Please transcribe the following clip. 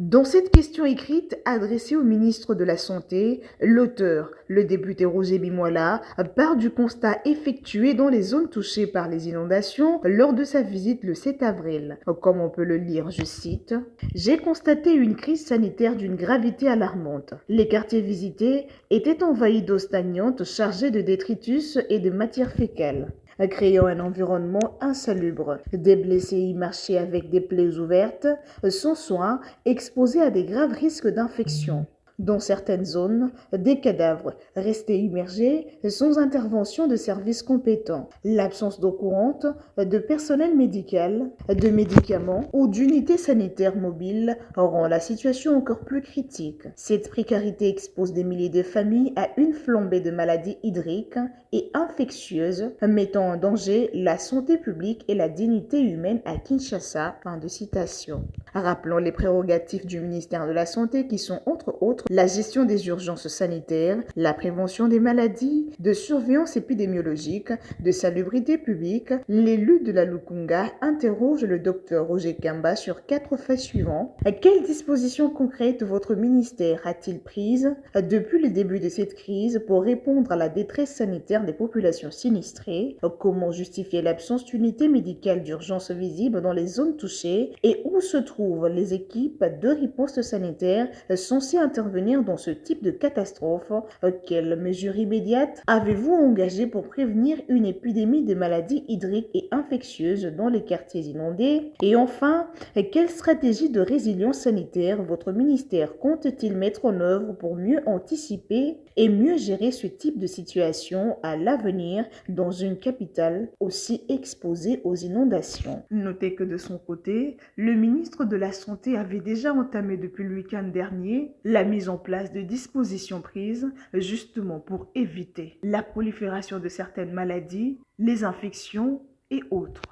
Dans cette question écrite adressée au ministre de la Santé, l'auteur, le député Roger Bimola, part du constat effectué dans les zones touchées par les inondations lors de sa visite le 7 avril. Comme on peut le lire, je cite, « J'ai constaté une crise sanitaire d'une gravité alarmante. Les quartiers visités étaient envahis d'eau stagnante chargée de détritus et de matières fécales, créant un environnement insalubre. Des blessés y marchaient avec des plaies ouvertes, sans soins, exposés à des graves risques d'infection. Dans certaines zones, des cadavres restaient immergés sans intervention de services compétents. L'absence d'eau courante, de personnel médical, de médicaments ou d'unités sanitaires mobiles rend la situation encore plus critique. Cette précarité expose des milliers de familles à une flambée de maladies hydriques et infectieuses, mettant en danger la santé publique et la dignité humaine à Kinshasa. » Fin de citation. Rappelons les prérogatives du ministère de la Santé qui sont entre autres la gestion des urgences sanitaires, la prévention des maladies, de surveillance épidémiologique, de salubrité publique. L'élu de la Lukunga interroge le docteur Roger Kamba sur 4 faits suivants. Quelles dispositions concrètes votre ministère a-t-il prises depuis le début de cette crise pour répondre à la détresse sanitaire des populations sinistrées? Comment justifier l'absence d'unités médicales d'urgence visibles dans les zones touchées? Et où se trouvent les équipes de riposte sanitaire censées intervenir dans ce type de catastrophe? Quelles mesures immédiates avez-vous engagées pour prévenir une épidémie de maladies hydriques et infectieuses dans les quartiers inondés? Et enfin, quelle stratégie de résilience sanitaire votre ministère compte-t-il mettre en œuvre pour mieux anticiper et mieux gérer ce type de situation à l'avenir dans une capitale aussi exposée aux inondations? Notez que de son côté, le ministre de la Santé avait déjà entamé depuis le week-end dernier la mise en place de dispositions prises justement pour éviter la prolifération de certaines maladies, les infections et autres.